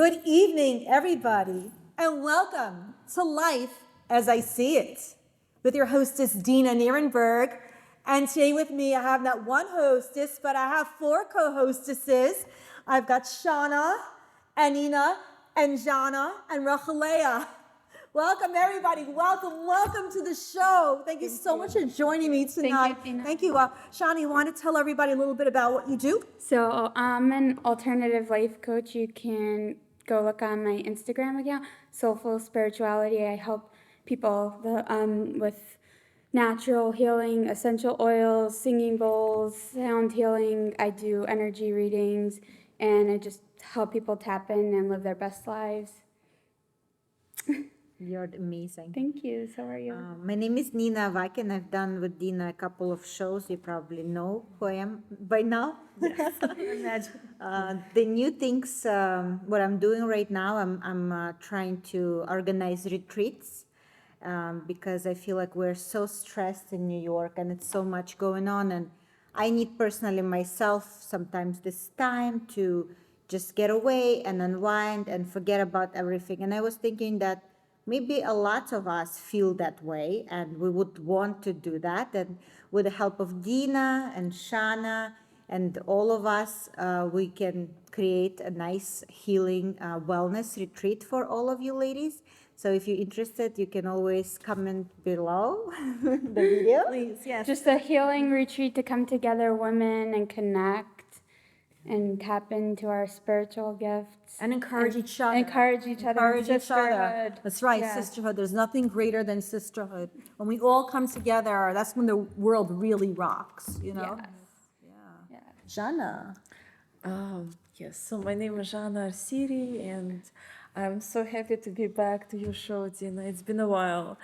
Good evening, everybody, and welcome to Life as I See It with your hostess, Dena Nierenberg. And today with me, I have not one hostess, but I have four co-hostesses. I've got Shauna, Anina, and Jana, and Rachalea. Welcome, everybody. Welcome to the show. Thank you so much for joining me tonight. Thank you. Shauna, you want to tell everybody a little bit about what you do? So I'm an alternative life coach. You can go look on my Instagram account, Soulful Spirituality. I help people with natural healing, essential oils, singing bowls, sound healing. I do energy readings, and I just help people tap in and live their best lives. You're amazing. Thank you. So are you? My name is Nina Vak, and I've done with Dina a couple of shows. You probably know who I am by now. Yes, imagine. The new things, what I'm doing right now, I'm trying to organize retreats because I feel like we're so stressed in New York and it's so much going on. And I need personally myself sometimes this time to just get away and unwind and forget about everything. And I was thinking that maybe a lot of us feel that way, and we would want to do that. And with the help of Dina and Shana and all of us, we can create a nice healing wellness retreat for all of you ladies. So if you're interested, you can always comment below the video. Please, yes. Just a healing retreat to come together, women, and connect and tap into our spiritual gifts. And encourage each other. Encourage each other. Encourage each other. Sisterhood. That's right, Yeah. sisterhood. There's nothing greater than sisterhood. When we all come together, that's when the world really rocks, you know? Yes. Yeah. Yeah. Jana. Yes, so my name is Jana Arsiri, and I'm so happy to be back to your show, Dina. It's been a while.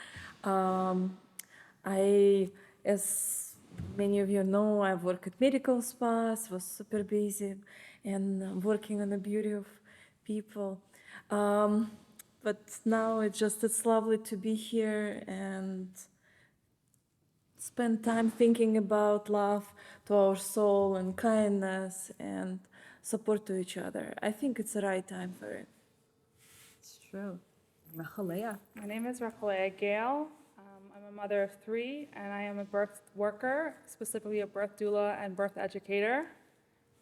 As many of you know, I work at medical spas, was super busy, and working on the beauty of people. But now it's lovely to be here and spend time thinking about love to our soul and kindness and support to each other. I think it's the right time for it. It's true. Rachalea. My name is Rachalea Gale. I'm a mother of three, and I am a birth worker, specifically a birth doula and birth educator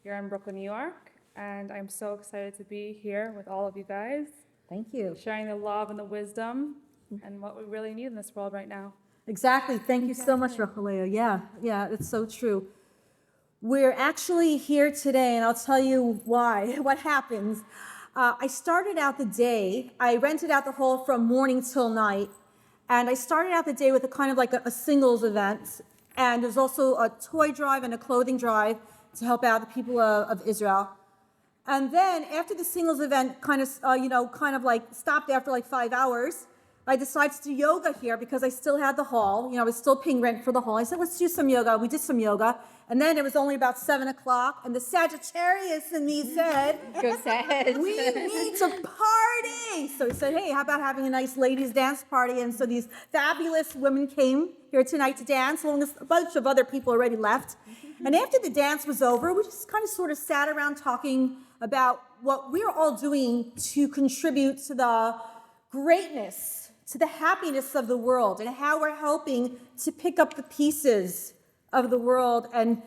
here in Brooklyn, New York. And I'm so excited to be here with all of you guys, Thank you. sharing the love and the wisdom and what we really need in this world right now. Exactly. Thank you so much, Rachalea. Yeah, it's so true. We're actually here today, and I'll tell you why, what happens. I started out the day, I rented out the hall from morning till night, and I started out the day with a kind of like a singles event, and there's also a toy drive and a clothing drive to help out the people of Israel. And then after the singles event kind of like stopped after like 5 hours, I decided to do yoga here because I still had the hall. I was still paying rent for the hall. I said, let's do some yoga. We did some yoga. And then it was only about 7 o'clock, and the Sagittarius in me said, Go Sag. we need to party. So he said, hey, how about having a nice ladies' dance party? And so these fabulous women came here tonight to dance, along with a bunch of other people already left. And after the dance was over, we just kind of sort of sat around talking about what we're all doing to contribute to the greatness, to the happiness of the world, and how we're helping to pick up the pieces of the world and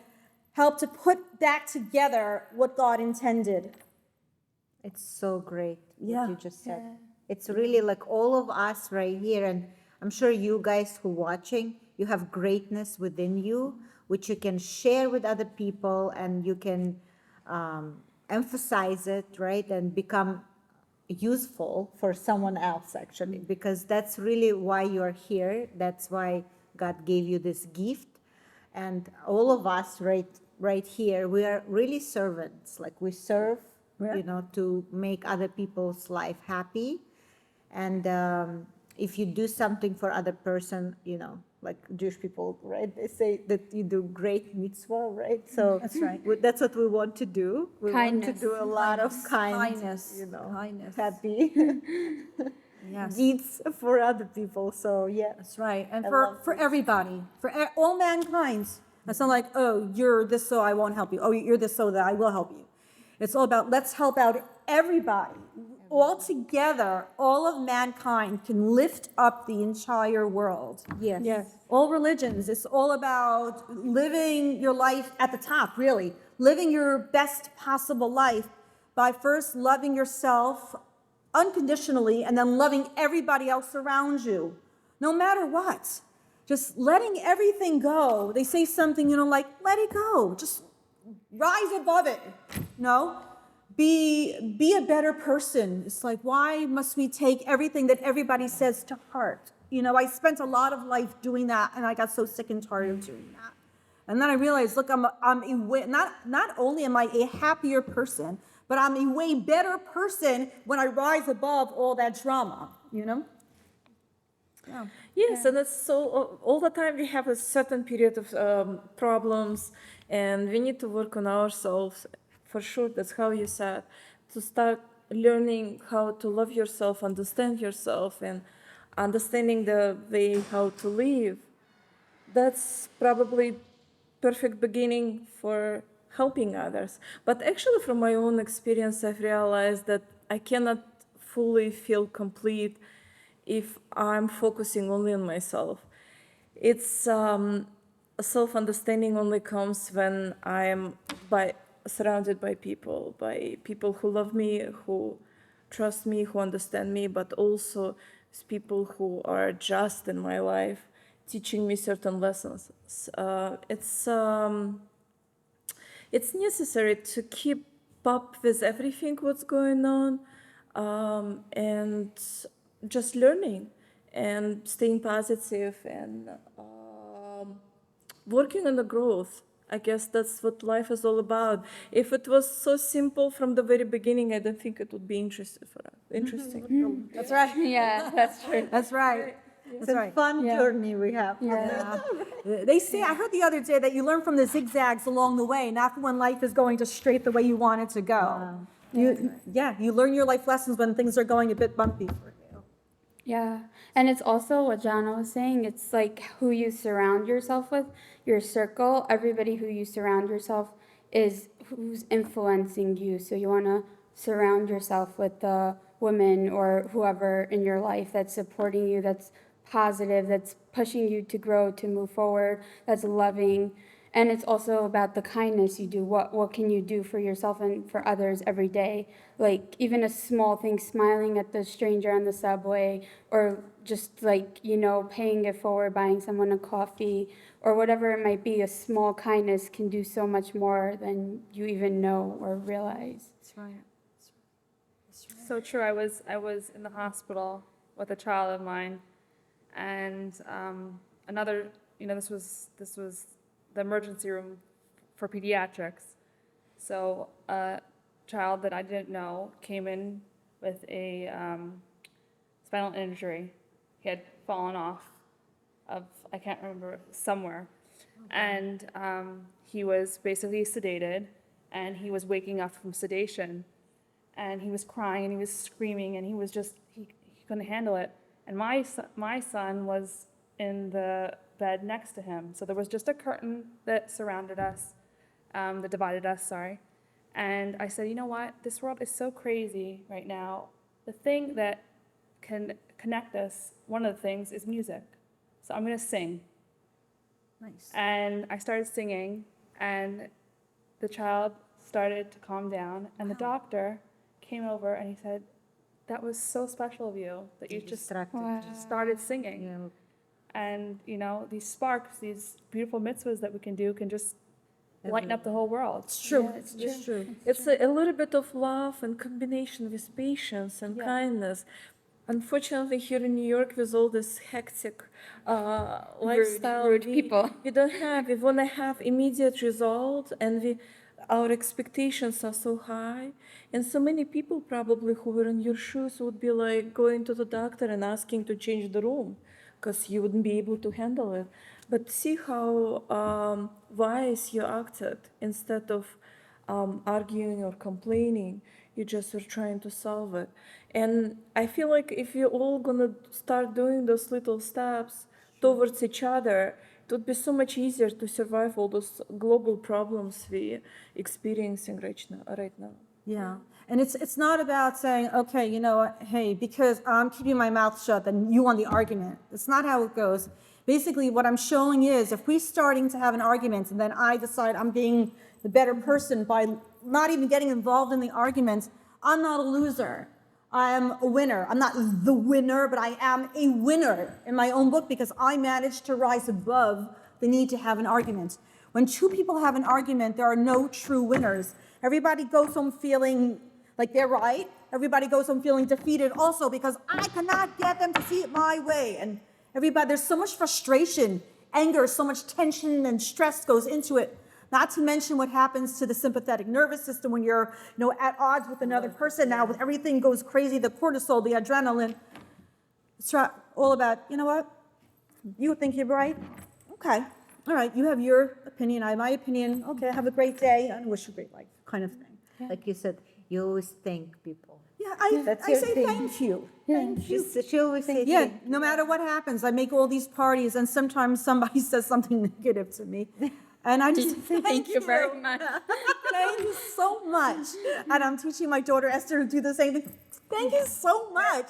help to put back together what God intended. It's so great Yeah. what you just said. It's really like all of us right here, and I'm sure you guys who are watching, you have greatness within you, which you can share with other people, and you can emphasize it, right, and become useful for someone else, actually, because that's really why you're here. That's why God gave you this gift. And all of us right here, we are really servants. Like we serve, to make other people's life happy. And if you do something for other person, like Jewish people, right? They say that you do great mitzvah, right? So That's right. That's what we want to do. We want to Kindness. do a lot of Kindness. happy Yes. deeds for other people. So yeah. That's right. And I for love everybody, for all mankind. It's not like, oh, you're this, so I won't help you. Oh, you're this, so that I will help you. It's all about let's help out everybody. all together, all of mankind can lift up the entire world. Yes. Yes. All religions, it's all about living your life at the top, really. Living your best possible life by first loving yourself unconditionally and then loving everybody else around you, no matter what. Just letting everything go. They say something, like, let it go. Just rise above it, Be a better person. It's like, why must we take everything that everybody says to heart? I spent a lot of life doing that, and I got so sick and tired of doing that. And then I realized, look, not only am I a happier person, but I'm a way better person when I rise above all that drama, Yeah. Yes, and it's so all the time we have a certain period of problems, and we need to work on ourselves. For sure, that's how you said, to start learning how to love yourself, understand yourself, and understanding the way how to live. That's probably perfect beginning for helping others. But actually, from my own experience, I've realized that I cannot fully feel complete if I'm focusing only on myself. It's self-understanding only comes when I am surrounded by people who love me, who trust me, who understand me, but also people who are just in my life, teaching me certain lessons. It's necessary to keep up with everything what's going on, and just learning and staying positive and working on the growth. I guess that's what life is all about. If it was so simple from the very beginning, I don't think it would be interesting for us. Interesting. That's right. Yeah, that's true. That's right. It's That's a right. fun Yeah. journey we have. Yeah. They say, I heard the other day that you learn from the zigzags along the way, not when life is going just straight the way you want it to go. Wow. You learn your life lessons when things are going a bit bumpy for you. Yeah. And it's also what Jana was saying. It's like who you surround yourself with, your circle, everybody who you surround yourself is who's influencing you. So you want to surround yourself with the women or whoever in your life that's supporting you, that's positive, that's pushing you to grow, to move forward, that's loving. And it's also about the kindness you do. What can you do for yourself and for others every day? Like even a small thing, smiling at the stranger on the subway, or just like, paying it forward, buying someone a coffee, or whatever it might be, a small kindness can do so much more than you even know or realize. That's right. So true. I was in the hospital with a child of mine, and another. This was the emergency room for pediatrics. So a child that I didn't know came in with a spinal injury. He had fallen off of, I can't remember, somewhere. And he was basically sedated, and he was waking up from sedation. And he was crying, and he was screaming, and he was just, he couldn't handle it. And my son was in the bed next to him. So there was just a curtain that surrounded us, that divided us, sorry. And I said, you know what? This world is so crazy right now. The thing that can connect us, one of the things, is music. So I'm going to sing. Nice. And I started singing, and the child started to calm down. And the doctor came over, and he said, that was so special of you that you just started singing. Yeah. And, these sparks, these beautiful mitzvahs that we can do can just lighten up the whole world. It's true. Yeah, it's true. It's a little bit of love and combination with patience and kindness. Unfortunately, here in New York, with all this hectic lifestyle, rude people. We want to have immediate result, and our expectations are so high. And so many people probably who were in your shoes would be like going to the doctor and asking to change the room because you wouldn't be able to handle it. But see how wise you acted. Instead of arguing or complaining, you just were trying to solve it. And I feel like if we're all gonna start doing those little steps towards each other, it would be so much easier to survive all those global problems we're experiencing right now. Yeah, and it's not about saying, okay, you know what, hey, because I'm keeping my mouth shut, then you won the argument. It's not how it goes. Basically, what I'm showing is if we're starting to have an argument and then I decide I'm being the better person by not even getting involved in the argument, I'm not a loser. I am a winner. I'm not the winner, but I am a winner in my own book because I managed to rise above the need to have an argument. When two people have an argument, there are no true winners. Everybody goes home feeling like they're right. Everybody goes home feeling defeated also because I cannot get them to see it my way. And everybody, there's so much frustration, anger, so much tension and stress goes into it. Not to mention what happens to the sympathetic nervous system when you're, at odds with another person. Now, with everything goes crazy, the cortisol, the adrenaline. It's all about, you know what? You think you're right? Okay. All right. You have your opinion. I have my opinion. Okay. Have a great day and wish you a great life, kind of thing. Like you said, you always thank people. Yeah. That's I your say thing. thank you. Thank you. She always says, Yeah. No matter what happens, I make all these parties, and sometimes somebody says something negative to me. And I just say, Thank you very much. Thank you so much. And I'm teaching my daughter Esther to do the same thing. Thank you so much.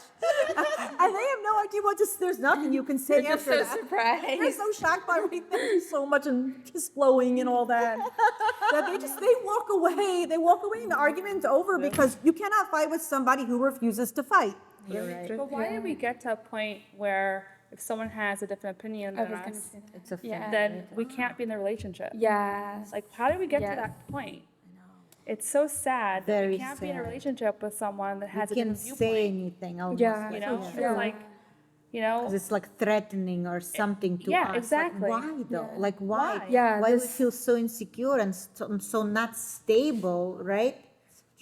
And they have no idea what to say. There's nothing you can say They're just after so that. surprised. They're so shocked by me. Thank you so much, and kiss blowing and all that. That they walk away. They walk away and the argument's over because you cannot fight with somebody who refuses to fight. You're right. But why did we get to a point where if someone has a different opinion I than was gonna us, say that. It's a fact. Yeah. then we can't be in the relationship? Yes. Like, how did we get Yes. to that point? It's so sad that Very we can't be in a sad. relationship with someone that has You a can different say viewpoint. anything almost. Yeah. You know, yeah. it's like, you know, 'Cause it's like threatening or something to Yeah, us. exactly. Like, why though? Like why? Why? Yeah, Why we this- feel so insecure and so not stable, right?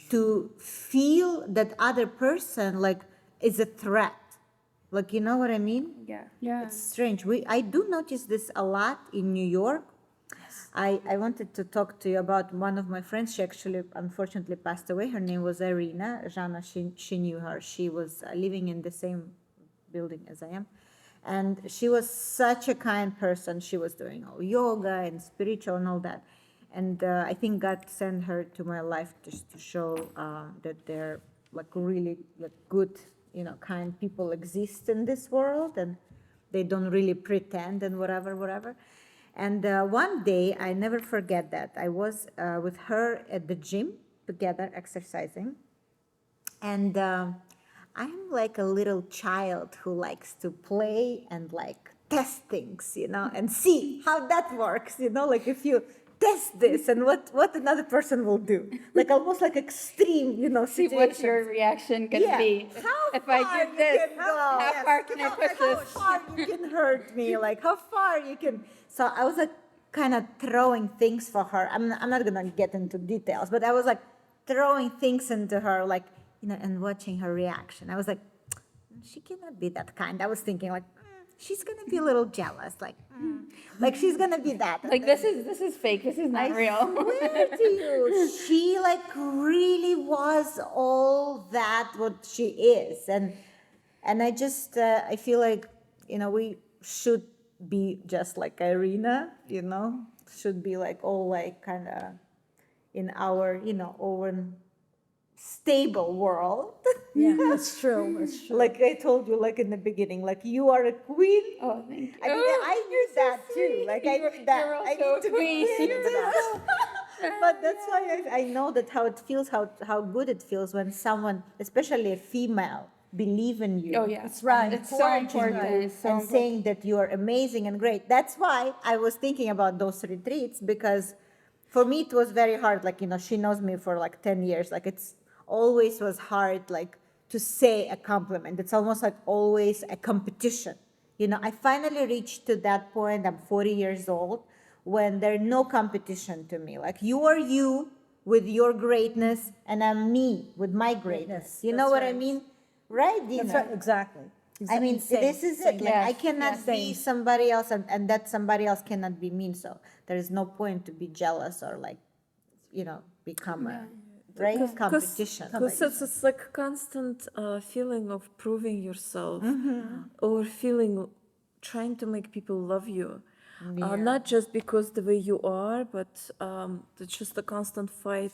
To feel that other person like is a threat. Like, you know what I mean? yeah. Yeah. It's strange. I do notice this a lot in New York. I wanted to talk to you about one of my friends. She actually, unfortunately, passed away. Her name was Irina. Jana, she knew her. She was living in the same building as I am. And she was such a kind person. She was doing all yoga and spiritual and all that. And I think God sent her to my life just to show that there like really like good, kind people exist in this world, and they don't really pretend and whatever. And one day, I never forget that, I was with her at the gym together exercising. And I'm like a little child who likes to play and like test things, and see how that works, like if you test this and what another person will do, like almost like extreme, See what's situations. your reaction gonna be? If I far do you this, can go. how far can I push How this? far you can hurt me, like how far you can. So I was like kind of throwing things for her. I'm not gonna get into details, but I was like throwing things into her, like, and watching her reaction. I was like, she cannot be that kind. I was thinking like, she's gonna be a little jealous, like she's gonna be that. Like this is fake. This is not real. Swear to you, she like really was all that what she is, and I just I feel like we should be just like Irina, should be like all like kind of in our own stable world. Yeah, that's true. That's true. Like I told you, like in the beginning, like you are a queen. Oh, thank you. I mean, I knew that too. Like I knew that. You're I also need to a queen. be that. But that's why I know that how it feels, how good it feels when someone, especially a female, believe in you. Oh yeah, That's right. It's so important. It's so And important. saying that you are amazing and great. That's why I was thinking about those retreats, because for me it was very hard. Like, she knows me for like 10 years. Like it's always was hard, like to say a compliment. It's almost like always a competition. I finally reached to that point. I'm 40 years old when there's no competition to me. Like you are you with your greatness, and I'm me with my greatness. You know what I mean? Right, Dena? That's right. Exactly. I mean, Same. this is it. Like, Yes, I cannot be somebody else, and that somebody else cannot be me. So there is no point to be jealous or like, become a right competition. Because it's like a constant feeling of proving yourself, or trying to make people love you. Not just because the way you are, but it's just a constant fight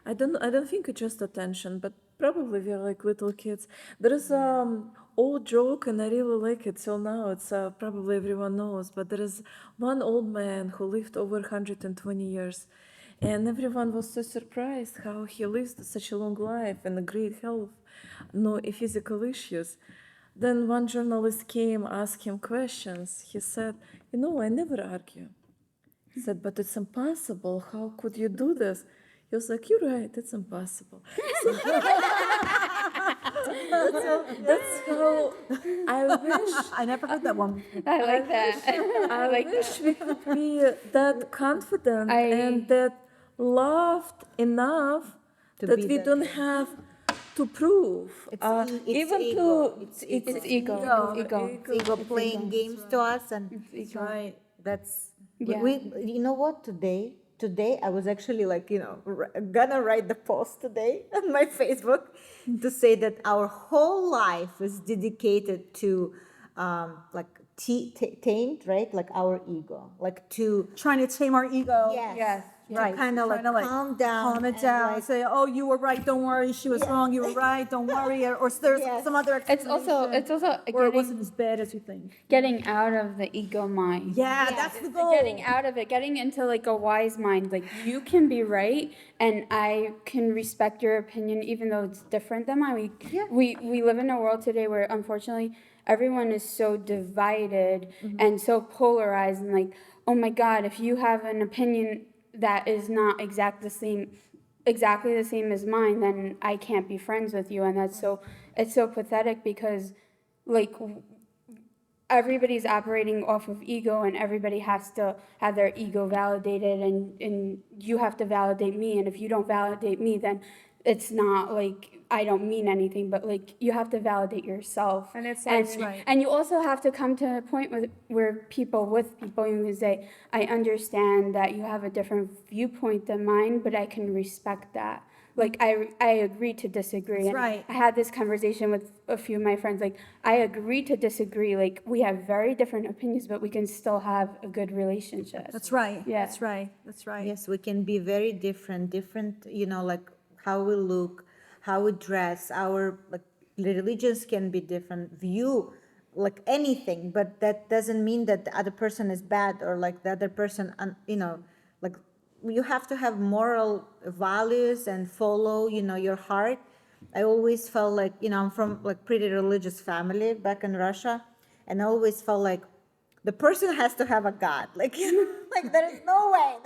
I don't think it's just attention, but probably we're like little kids. There is old joke and I really like it till now. It's probably everyone knows, but there is one old man who lived over 120 years, and everyone was so surprised how he lived such a long life and a great health, no physical issues. Then one journalist came, asked him questions. He said, "You know, I never argue." He said, "But it's impossible. How could you do this?" He was like, "You're right, it's impossible." So that's how I wish I never heard that one. I like that. I like wish we could be that confident I- and that loved enough To that be we that don't way. have to prove. It's Even ego. to It's It's ego. Ego. Ego. ego playing games to us, and That's right. that's Yeah. you know what, today I was actually like, gonna write the post today on my Facebook to say that our whole life is dedicated to like taint, right, like our ego, like to Trying to tame our ego. Yes. Right. kind of like Trying to, calm down, calm it and, down. like, Say, oh, you were right. Don't worry. She was wrong. You were right. Don't worry. Or there's Yes. some other It's also or it getting, wasn't as bad as you think. getting out of the ego mind. Yeah, that's the goal. Getting out of it, getting into like a wise mind. Like you can be right, and I can respect your opinion, even though it's different than mine. We live in a world today where unfortunately everyone is so divided and so polarized, and like, oh my God, if you have an opinion that is not exactly the same as mine, then I can't be friends with you, and it's so pathetic because like everybody's operating off of ego, and everybody has to have their ego validated, and you have to validate me, and if you don't validate me, then it's not like I don't mean anything, but like you have to validate yourself. And it's and, like- right. and you also have to come to a point where people you can say, I understand that you have a different viewpoint than mine, but I can respect that. Like I agree to disagree. That's And right. I had this conversation with a few of my friends. Like I agree to disagree. Like we have very different opinions, but we can still have a good relationship. That's right. Yeah. That's right. That's right. yes, we can be very different, like how we look, how we dress, our like religions can be different, view like anything, but that doesn't mean that the other person is bad, or like the other person, like you have to have moral values and follow, your heart. I always felt like, I'm from like pretty religious family back in Russia, and I always felt like the person has to have a God. Like, like there's no way.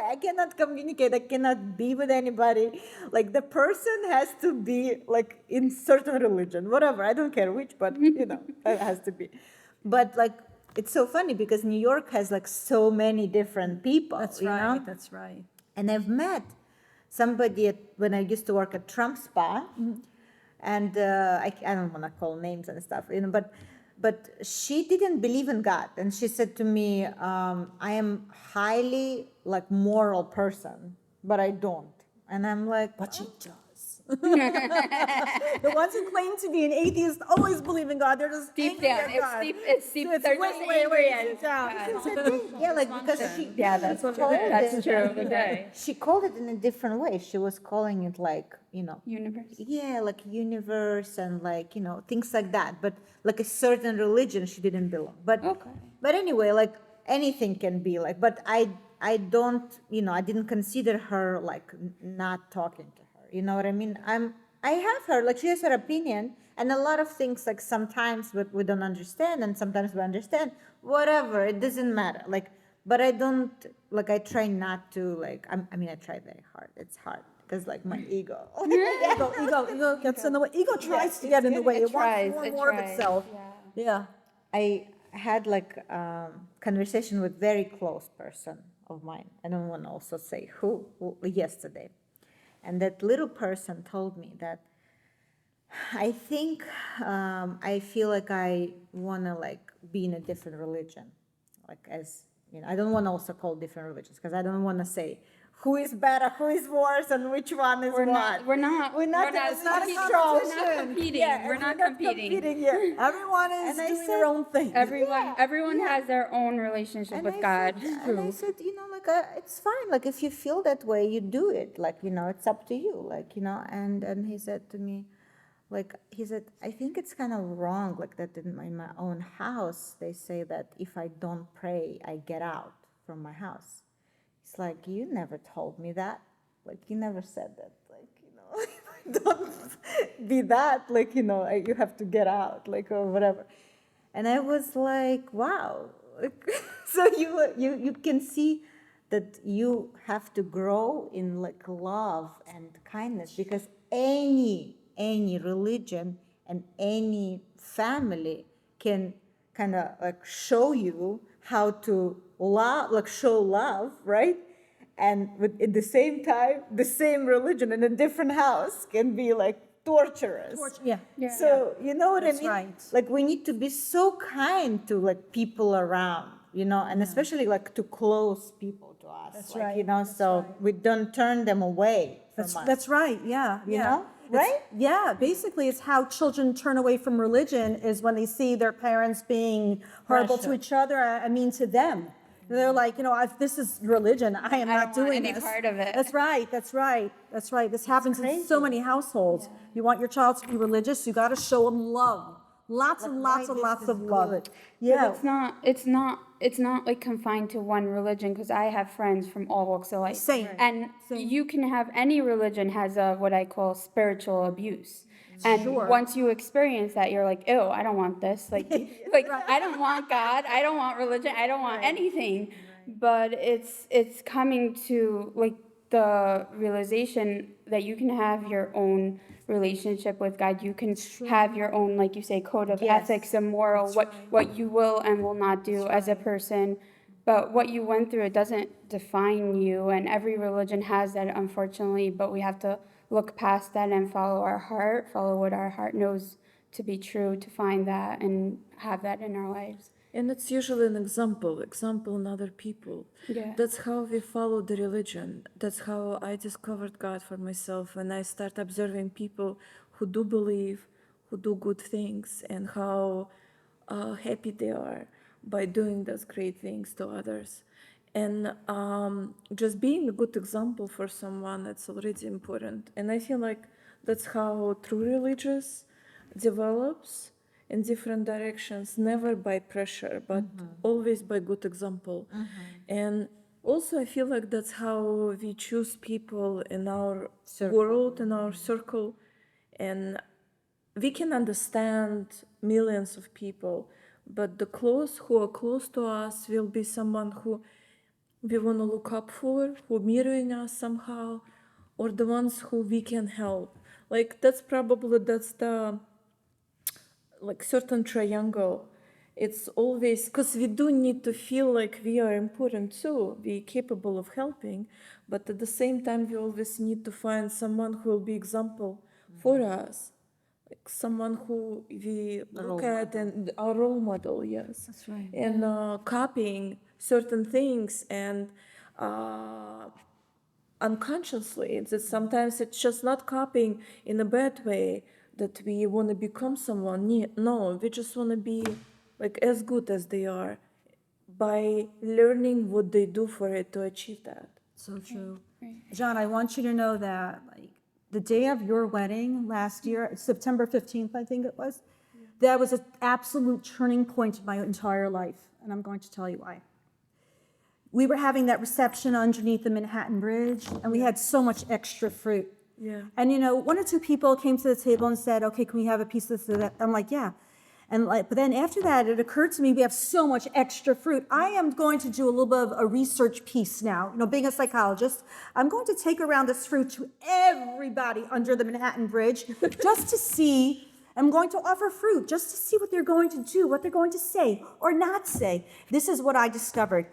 I cannot communicate. I cannot be with anybody. Like the person has to be like in certain religion, whatever. I don't care which, but it has to be. But like, it's so funny because New York has like so many different people. That's you right. know? That's right. And I've met somebody when I used to work at Trump Spa, and I don't want to call names and stuff, but she didn't believe in God, and she said to me, "I am highly like moral person, but I don't." And I'm like, But she does. The ones who claim to be an atheist always believe in God. They're just Deep angry down, at God. it's deep. It's They're way, just way, angry way and- down. yeah, like because she Yeah, that's what called That's it- true. Today. She called it in a different way. She was calling it like Universe. yeah, like universe and like things like that, but like a certain religion she didn't belong. But anyway, like anything can be like, but I don't, I didn't consider her like not talking to her, you know what I mean? I have her, like she has her opinion, and a lot of things like sometimes we don't understand, and sometimes we understand, whatever, it doesn't matter, like, but I don't, like, I try not to, like, I mean, I try very hard, it's hard, because like my ego. Ego gets in the way. Ego tries to get in the way. It tries, wants it more of tries, itself. Yeah. I had like conversation with very close person of mine. I don't want to also say who yesterday, and that little person told me that I think I feel like I want to like be in a different religion, like as I don't want to also call different religions because I don't want to say who is better, who is worse, and which one is We're what. not. We're not. We're not. It's not a competing. competition. We're not competing. Yeah, we're not competing. Yeah. Everyone is And I doing said- their own thing. Everyone has their own relationship And with I God. said, and I said, like, it's fine. Like, if you feel that way, you do it. Like, it's up to you. Like, and he said to me, like, he said, I think it's kind of wrong, like that in my own house, they say that if I don't pray, I get out from my house. It's like, you never told me that. Like, you never said that. Like, don't be that. Like, you have to get out, like, or whatever. And I was like, wow. So you can see that you have to grow in like love and kindness, because any religion and any family can kind of like show you how to love, like show love, right? And at the same time, the same religion in a different house can be like torturous. Yeah. So you know what That's I mean? right. Like, we need to be so kind to like people around, and especially like to close people to us. That's like, right. So we don't turn them away from us. That's right. Yeah. You yeah. know? It's- Right? Yeah. Basically, it's how children turn away from religion is when they see their parents being horrible to Pressure. each other. I mean, to them. They're like, if this is religion, I am I not don't want doing any this. part of it. That's right. That's right. That's right. This happens in so many households. You want your child to be religious, you got to show them love. Lots and lots and why lots this of is love. good. Yeah. It's not like confined to one religion, because I have friends from all walks of life. Same. And you can have any religion has a what I call spiritual abuse. And once you experience that, you're like, ew, I don't want this. Like, I don't want God. I don't want religion. I don't want anything. But it's coming to like the realization that you can have your own relationship with God. You can have your own, like you say, code of ethics and moral, what you will and will not do as a person. But what you went through, it doesn't define you. And every religion has that, unfortunately. But we have to look past that and follow our heart, follow what our heart knows to be true, to find that and have that in our lives. And it's usually an example in other people. Yeah. That's how we follow the religion. That's how I discovered God for myself. When I start observing people who do believe, who do good things, and how happy they are by doing those great things to others. And just being a good example for someone, that's already important. And I feel like that's how true religious develops in different directions, never by pressure, but always by good example. And also I feel like that's how we choose people in our world, in our circle. And we can understand millions of people, but who are close to us will be someone who we want to look up for, who are mirroring us somehow, or the ones who we can help. Like that's the like certain triangle. It's always because we do need to feel like we are important too. We're capable of helping, but at the same time, we always need to find someone who will be example for us, like someone who we look at and our role model. Yes, That's right. and copying certain things and unconsciously. Sometimes it's just not copying in a bad way that we want to become someone. No, we just want to be like as good as they are by learning what they do for it to achieve that. So true. John, I want you to know that like the day of your wedding last year, September 15th, I think it was, that was an absolute turning point in my entire life. And I'm going to tell you why. We were having that reception underneath the Manhattan Bridge, and we had so much extra fruit. Yeah. And one or two people came to the table and said, okay, can we have a piece of this or that? I'm like, yeah. And but then after that, it occurred to me, we have so much extra fruit. I am going to do a little bit of a research piece now. Being a psychologist, I'm going to take around this fruit to everybody under the Manhattan Bridge just to see. I'm going to offer fruit just to see what they're going to do, what they're going to say or not say. This is what I discovered.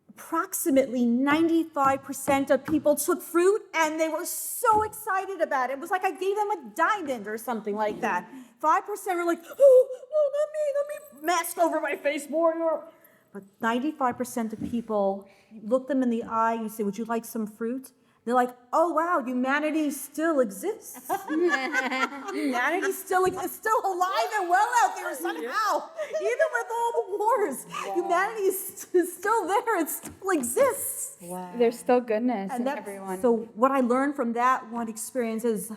Approximately 95% of people took fruit and they were so excited about it. It was like I gave them a diamond or something like that. 5% were like, oh, no, not me, mask over my face more. But 95% of people, you look them in the eye, you say, would you like some fruit? They're like, oh wow, humanity still exists. Humanity still exists, still alive and well out there somehow. Even with all the wars, humanity is still there, it still exists. There's still goodness in And everyone. so what I learned from that one experience is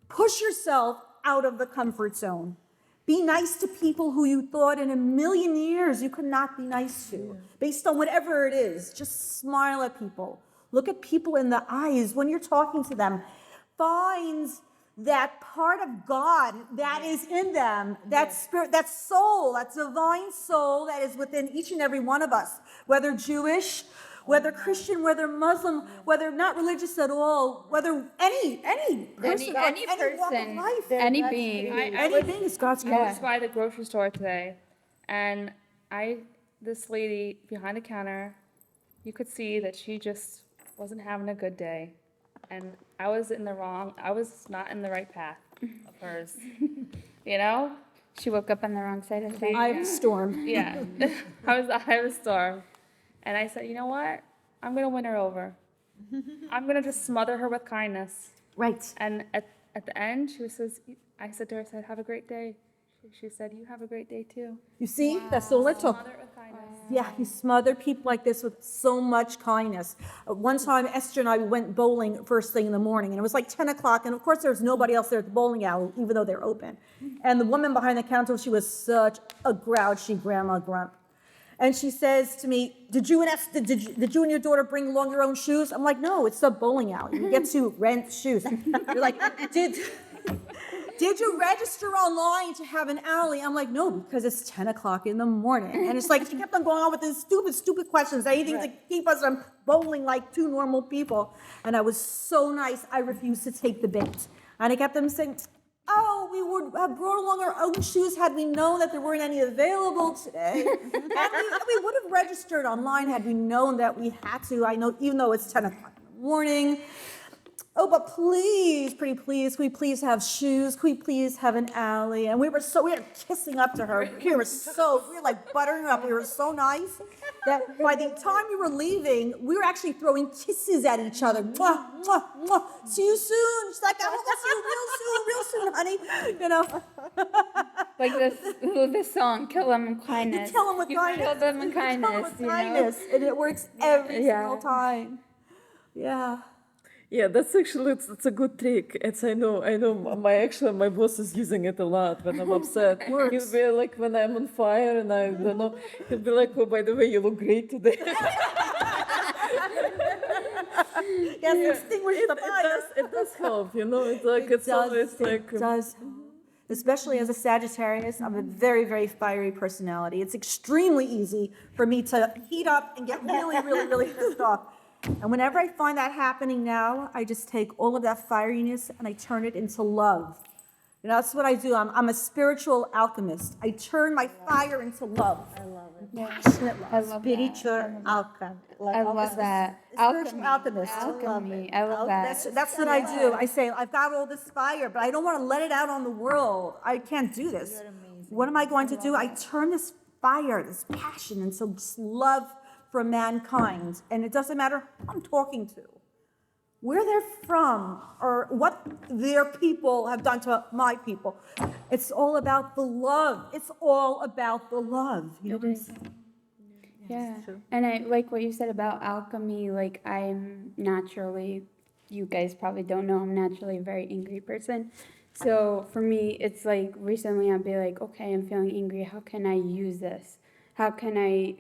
push yourself out of the comfort zone. Be nice to people who you thought in a million years you could not be nice to, based on whatever it is. Just smile at people. Look at people in the eyes when you're talking to them. Find that part of God that is in them, that spirit, that soul, that divine soul that is within each and every one of us, whether Jewish, whether Christian, whether Muslim, whether not religious at all, whether any person, any walk of person, life. any being. Any being is God's I creation. was by the grocery store today, and this lady behind the counter, you could see that she just wasn't having a good day, and I was not in the right path of hers, you know? She woke up on the wrong side of the bed. I have a storm. Yeah, I have a storm, and I said, you know what? I'm gonna win her over. I'm gonna just smother her with kindness. Right. And at the end, I said to her, have a great day. She said, you have a great day too. You see, that's all it took. Smother it with kindness. Yeah, you smother people like this with so much kindness. One time, Esther and I went bowling first thing in the morning, and it was like 10 o'clock, and of course there was nobody else there at the bowling alley, even though they're open. And the woman behind the counter, she was such a grouchy grandma grump. And she says to me, did you and your daughter bring along your own shoes? I'm like, no, it's a bowling alley. You get to rent shoes. You're like, did you register online to have an alley? I'm like, no, because it's 10 o'clock in the morning. And it's like, she kept on going on with these stupid questions, anything to keep us from bowling like two normal people. And I was so nice, I refused to take the bait. And I kept them saying, oh, we would have brought along our own shoes had we known that there weren't any available today. And we would have registered online had we known that we had to. I know, even though it's 10 o'clock in the morning. Oh, but please, pretty please, could we please have shoes? Could we please have an alley? And we were kissing up to her. We were like buttering her up. We were so nice that by the time we were leaving, we were actually throwing kisses at each other. Mwah, mwah, mwah. See you soon. She's like, I hope I'll see you real soon, honey. You know. Like this song, kill them with kindness. You kill them with kindness. Kill them with kindness. Kill them with kindness. And it works every single time. Yeah. Yeah, that's a good trick. I know. My boss is using it a lot when I'm upset. He'll be like, when I'm on fire and I don't know, he'll be like, oh, by the way, you look great today. Yes, extinguish the fire. It does help, you know. It's always like. It does. Especially as a Sagittarius, I'm a very, very fiery personality. It's extremely easy for me to heat up and get really, really, really pissed off. And whenever I find that happening now, I just take all of that fieriness and I turn it into love. You know, that's what I do. I'm a spiritual alchemist. I turn my fire into love. I love it. Passionate love. I love Spiritual alchemy. I love that. Spiritual alchemist. Alchemy. I love that. That's what I do. I say, I've got all this fire, but I don't want to let it out on the world. I can't do this. What am I going to do? I turn this fire, this passion into this love for mankind. And it doesn't matter who I'm talking to, where they're from, or what their people have done to my people. It's all about the love. It's all about the love. You know what I'm saying? Yeah, and I like what you said about alchemy. Like, I'm naturally, you guys probably don't know, I'm naturally a very angry person. So for me, it's like recently I'd be like, okay, I'm feeling angry. How can I use this? How can I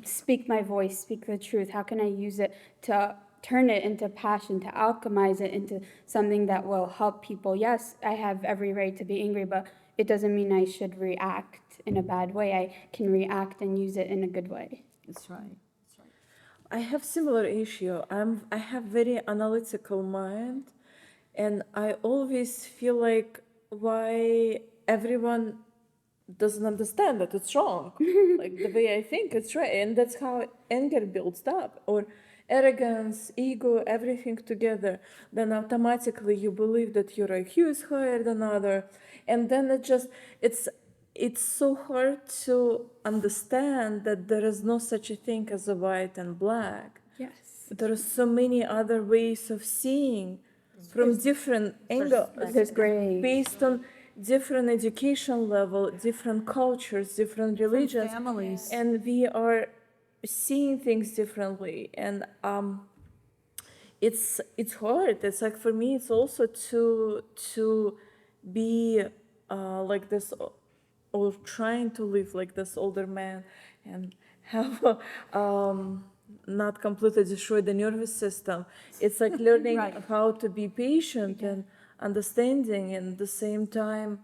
speak my voice, speak the truth? How can I use it to turn it into passion, to alchemize it into something that will help people? Yes, I have every right to be angry, but it doesn't mean I should react in a bad way. I can react and use it in a good way. That's right. I have similar issue. I have very analytical mind, and I always feel like why everyone doesn't understand that it's wrong. Like the way I think it's right, and that's how anger builds up, or arrogance, ego, everything together. Then automatically you believe that your IQ is higher than other, and then it's it's so hard to understand that there is no such a thing as a white and black. Yes. There are so many other ways of seeing from different angles, There's gray. based on different education level, different cultures, different religions, families. and we are seeing things differently. And it's hard. It's like for me, it's also to be like this, or trying to live like this older man and have not completely destroy the nervous system. It's like learning Right. how to be patient and understanding, and at the same time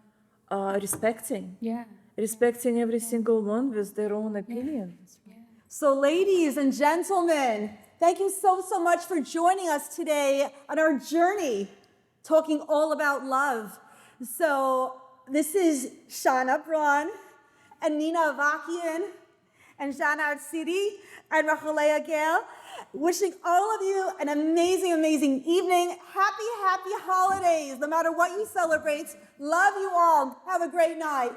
respecting every single one with their own opinions. So, ladies and gentlemen, thank you so much for joining us today on our journey talking all about love. So, this is Shana Braun and Nina Avakian and Jana Artsidi and Rachalea Gale, wishing all of you an amazing, amazing evening. Happy holidays, no matter what you celebrate. Love you all. Have a great night.